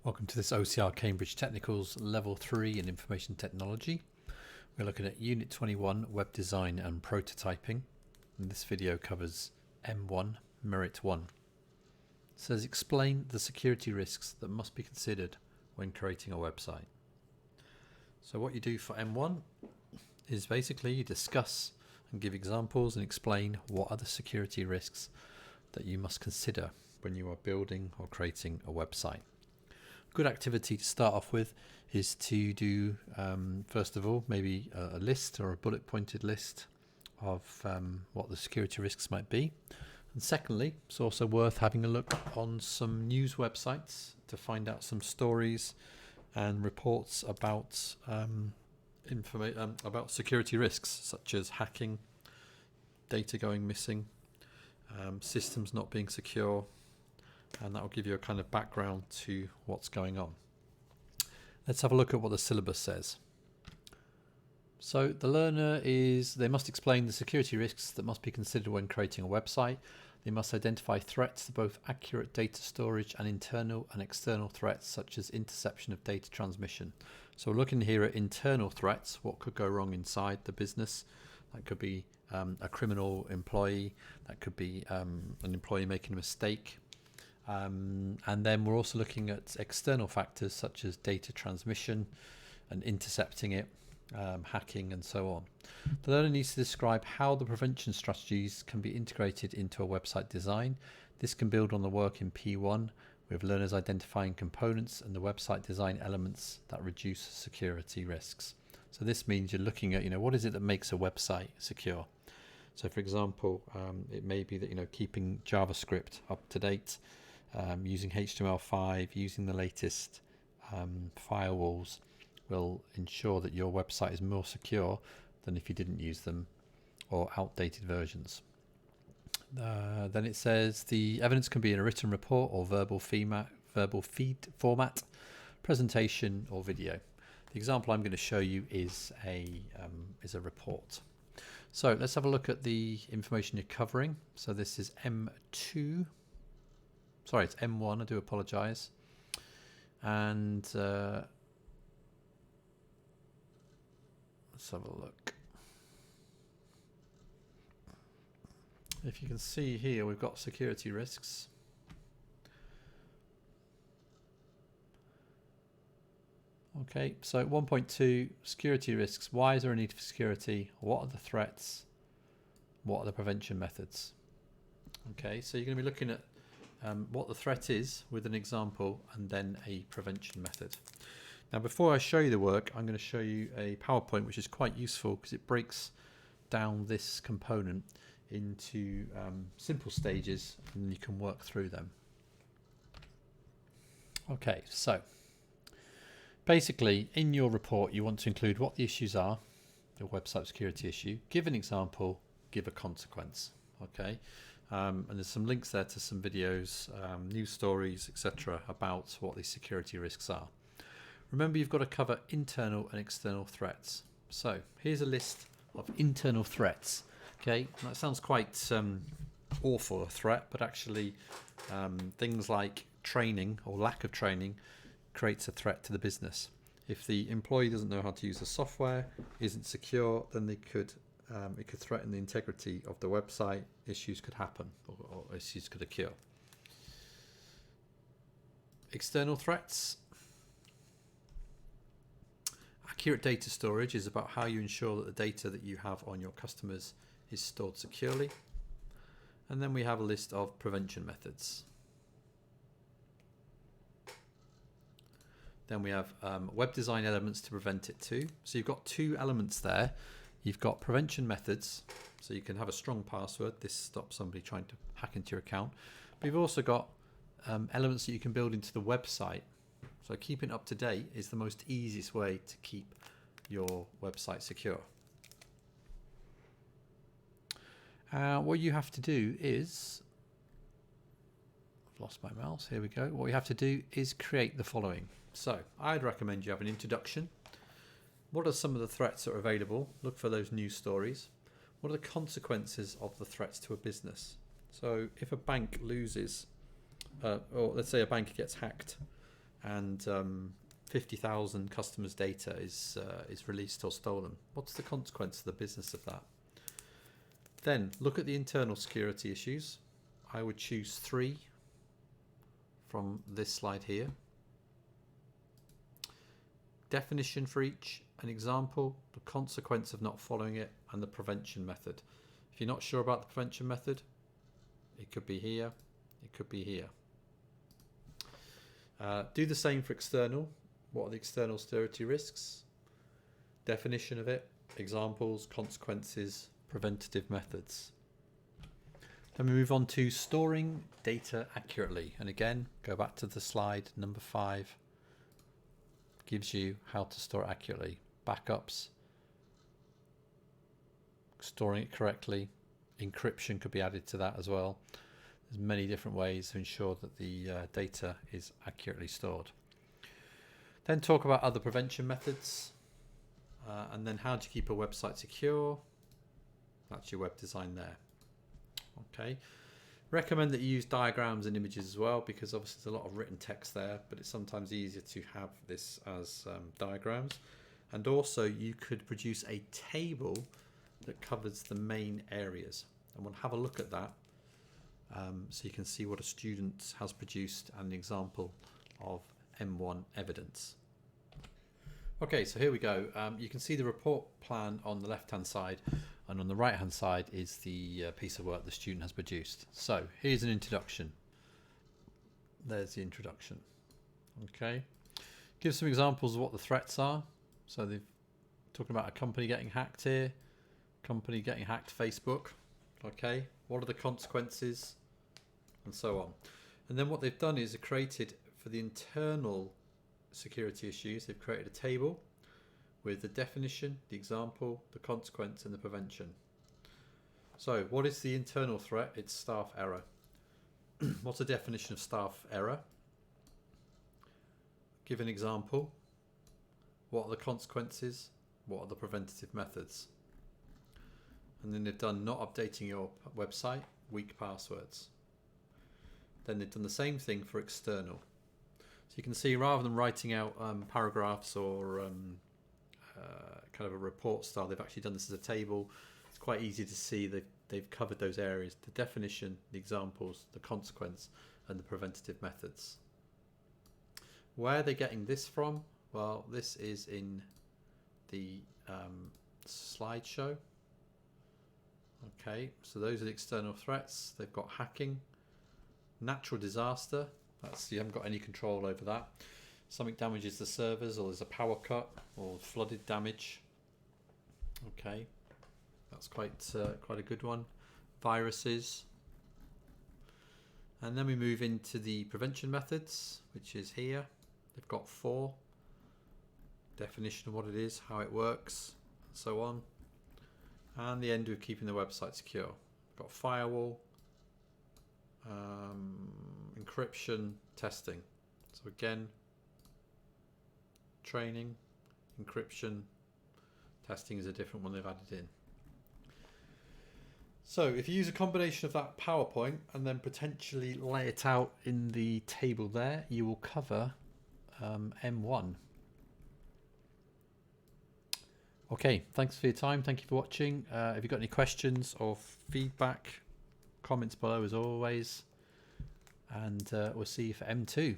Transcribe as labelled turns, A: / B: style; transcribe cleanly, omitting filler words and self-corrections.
A: Welcome to this OCR Cambridge Technicals Level 3 in Information Technology. We're looking at Unit 21, Web Design and Prototyping. And this video covers M1, Merit 1. It says explain the security risks that must be considered when creating a website. So what you do for M1 is basically you discuss and give examples and explain what are the security risks that you must consider when you are building or creating a website. Good activity to start off with is to do, first of all, maybe a list or a bullet pointed list of what the security risks might be. And secondly, it's also worth having a look on some news websites to find out some stories and reports about about security risks such as hacking, data going missing, systems not being secure, and that will give you a kind of background to what's going on. Let's have a look at what the syllabus says. So the learner they must explain the security risks that must be considered when creating a website. They must identify threats to both accurate data storage and internal and external threats such as interception of data transmission. So we're looking here at internal threats, what could go wrong inside the business. That could be a criminal employee, that could be an employee making a mistake. And then we're also looking at external factors such as data transmission and intercepting it, hacking and so on. The learner needs to describe how the prevention strategies can be integrated into a website design. This can build on the work in P1 with learners identifying components and the website design elements that reduce security risks. So this means you're looking at, what is it that makes a website secure? So for example, it may be that, keeping JavaScript up to date, using HTML5, using the latest firewalls will ensure that your website is more secure than if you didn't use them or outdated versions. Then it says the evidence can be in a written report or verbal feed format, presentation or video. The example I'm going to show you is a report. So let's have a look at the information you're covering. So this is M2. Sorry, it's M1, I do apologise. And let's have a look. If you can see here, we've got security risks. Okay, so 1.2, security risks. Why is there a need for security? What are the threats? What are the prevention methods? Okay, so you're going to be looking at what the threat is with an example and then a prevention method. Now before I show you the work, I'm going to show you a PowerPoint which is quite useful because it breaks down this component into simple stages and you can work through them. Okay, so basically in your report you want to include what the issues are, the website security issue, give an example, give a consequence. Okay. And there's some links there to some videos, news stories, etc. about what these security risks are. Remember, you've got to cover internal and external threats. So here's a list of internal threats. Okay, that sounds quite awful, a threat, but actually things like training or lack of training creates a threat to the business. If the employee doesn't know how to use the software, isn't secure, then it could threaten the integrity of the website. Issues could happen or issues could occur. External threats. Accurate data storage is about how you ensure that the data that you have on your customers is stored securely. And then we have a list of prevention methods. Then we have web design elements to prevent it too. So you've got two elements there. You've got prevention methods, so you can have a strong password. This stops somebody trying to hack into your account. But you've also got elements that you can build into the website. So keeping up to date is the most easiest way to keep your website secure. What you have to do is, I've lost my mouse, here we go. What you have to do is create the following. So I'd recommend you have an introduction. What are some of the threats that are available? Look for those news stories. What are the consequences of the threats to a business? So if a bank loses, or let's say a bank gets hacked and 50,000 customers' data is released or stolen. What's the consequence of the business of that? Then look at the internal security issues. I would choose 3 from this slide here. Definition for each, an example, the consequence of not following it, and the prevention method. If you're not sure about the prevention method, it could be here, it could be here. Do the same for external. What are the external security risks? Definition of it, examples, consequences, preventative methods. Then we move on to storing data accurately. And again, go back to the slide number 5. Gives you how to store it accurately. Backups, storing it correctly. Encryption could be added to that as well. There's many different ways to ensure that the data is accurately stored. Then talk about other prevention methods, and then how to keep a website secure. That's your web design there. Okay. Recommend that you use diagrams and images as well, because obviously there's a lot of written text there, but it's sometimes easier to have this as diagrams. And also you could produce a table that covers the main areas, and we'll have a look at that so you can see what a student has produced and an example of M1 evidence. Okay, so here we go. You can see the report plan on the left hand side, and on the right hand side is the piece of work the student has produced. So here's an introduction. There's the introduction. Okay, give some examples of what the threats are. So they've talking about a company getting hacked here, company getting hacked Facebook. Okay, what are the consequences, and so on. And then what they've done is they've created, for the internal security issues, they've created a table with the definition, the example, the consequence, and the prevention. So what is the internal threat? It's staff error. What's the definition of staff error? Give an example. What are the consequences? What are the preventative methods? And then they've done not updating your website, weak passwords. Then they've done the same thing for external. So you can see, rather than writing out paragraphs or kind of a report style, they've actually done this as a table. It's quite easy to see they've covered those areas: the definition, the examples, the consequence, and the preventative methods. Where are they getting this from? Well, this is in the slideshow. Okay, so those are the external threats. They've got hacking, natural disaster. You haven't got any control over that. Something damages the servers, or there's a power cut, or flooded damage. Okay, that's quite a good one. Viruses. And then we move into the prevention methods, which is here. They've got 4. Definition of what it is, how it works, and so on. And the end with keeping the website secure. Got firewall, encryption, testing. So again, training, encryption, testing is a different one they've added in. So if you use a combination of that PowerPoint and then potentially lay it out in the table there, you will cover M1. Okay, thanks for your time. Thank you for watching. If you've got any questions or feedback, comments below as always. And we'll see you for M2.